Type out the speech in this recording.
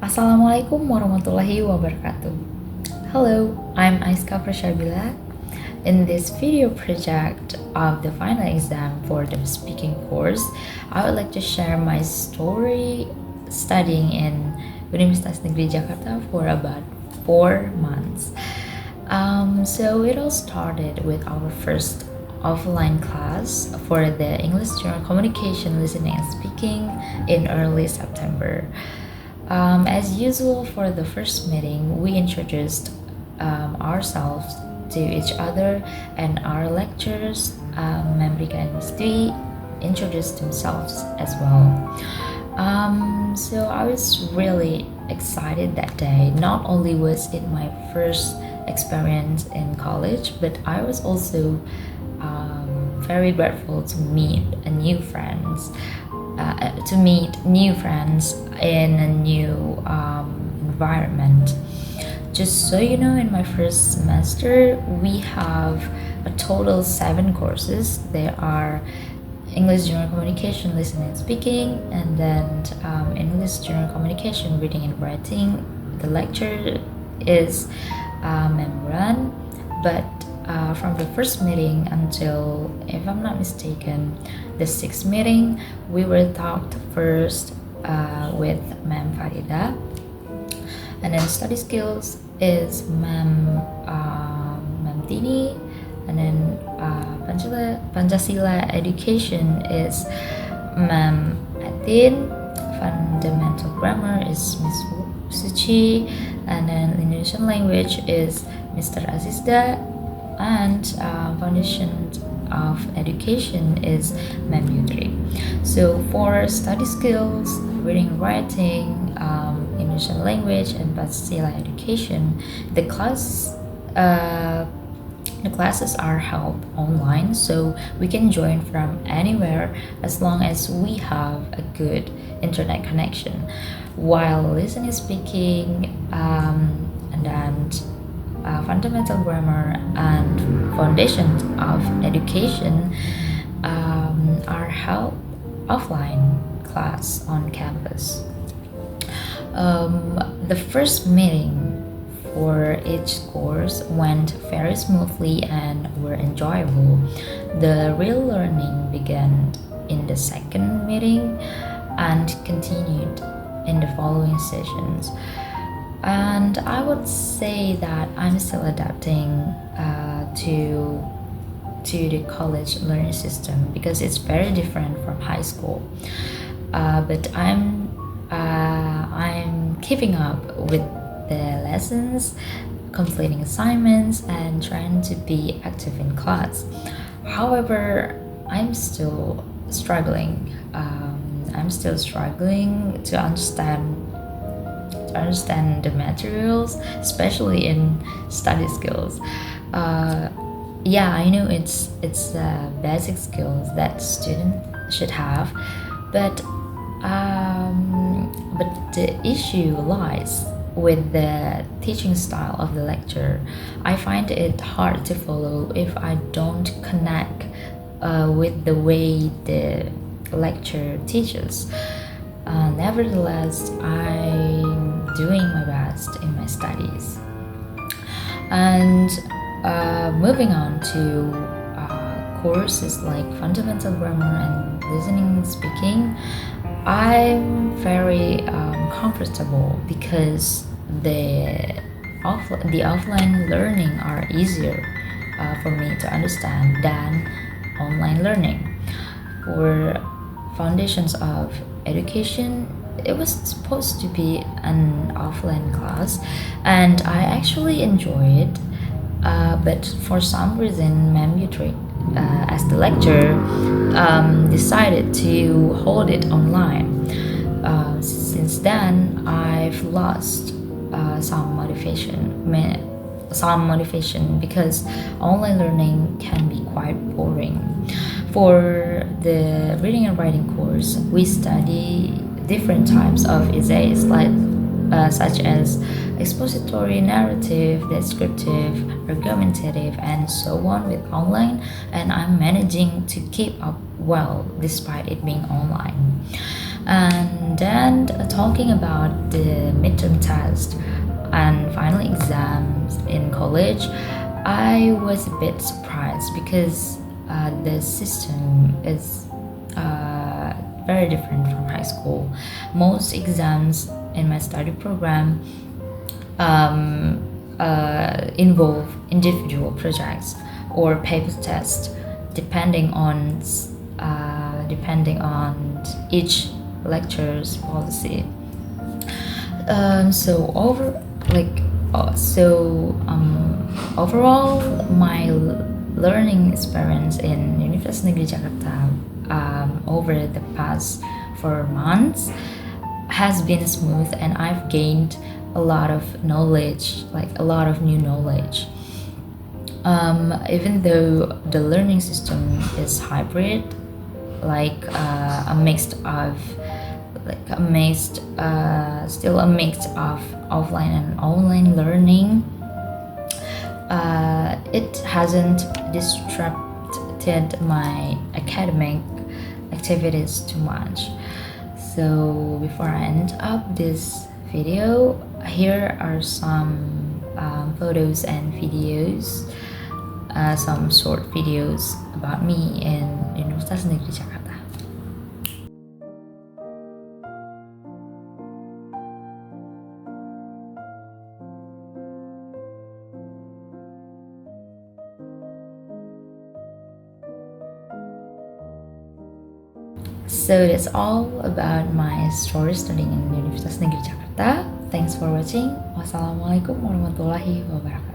Assalamualaikum warahmatullahi wabarakatuh. Hello, I'm Aiska Prashabila. In this video project of the final exam for the speaking course, I would like to share my story studying in Universitas Negeri Jakarta for about 4 months. So it all started with our first offline class for the English General Communication Listening and Speaking in early September. As usual, for the first meeting, we introduced ourselves to each other, and our lecturers, Memrika and Miss Dwi, introduced themselves as well. So I was really excited that day. Not only was it my first experience in college, but I was also very grateful to meet a new friends in a new environment. Just so you know, in my first semester, we have a total 7 courses. There are English General Communication, Listening and Speaking, and then English General Communication, Reading and Writing. The lecture is Memran, but from the first meeting until, if I'm not mistaken, the 6th meeting, we were talked first with Ma'am Farida, and then study skills is Ma'am Tini, and then Pancasila education is Ma'am Atin, fundamental grammar is Miss Suci, and then Indonesian language is Mr. Azizda, and foundation of education is Ma'am Yudri. So for study skills, reading and writing, Indonesian language, and Pancasila education, the classes are held online, so we can join from anywhere as long as we have a good internet connection. While listening, speaking, and then fundamental grammar and foundations of education are held offline class on campus. The first meeting for each course went very smoothly and were enjoyable. The real learning began in the second meeting and continued in the following sessions. And I would say that I'm still adapting to the college learning system because it's very different from high school. But I'm keeping up with the lessons, completing assignments, and trying to be active in class. However, I'm still struggling. I'm still struggling to understand the materials, especially in study skills. Yeah, I know it's basic skills that student should have, but the issue lies with the teaching style of the lecture. I find it hard to follow if I don't connect with the way the lecture teaches. Nevertheless, I'm doing my best in my studies. And moving on to courses like fundamental grammar and listening and speaking, I'm very comfortable because the offline learning are easier for me to understand than online learning. For foundations of education, it was supposed to be an offline class, and I actually enjoyed it. But for some reason, Ma'am Yutri, as the lecturer, decided to hold it online. Since then, I've lost some motivation because online learning can be quite boring. For the reading and writing course, we study different types of essays, such as expository, narrative, descriptive, argumentative, and so on with online, and I'm managing to keep up well despite it being online. And then talking about the midterm test and final exams in college, I was a bit surprised because the system is very different from high school. Most exams in my study program involve individual projects or paper tests, depending on each lecture's policy. So overall, my learning experience in Universitas Negeri Jakarta over the past 4 months has been smooth, and I've gained a lot of knowledge, like a lot of new knowledge. Even though the learning system is hybrid, like a mix of still a mix of offline and online learning, it hasn't disrupted my academic activities too much. So before I end up this video, here are some photos and videos, some short videos about me in Universitas Negeri Jakarta. So that's all about my story studying in Universitas Negeri Jakarta. Thanks for watching. Wassalamualaikum warahmatullahi wabarakatuh.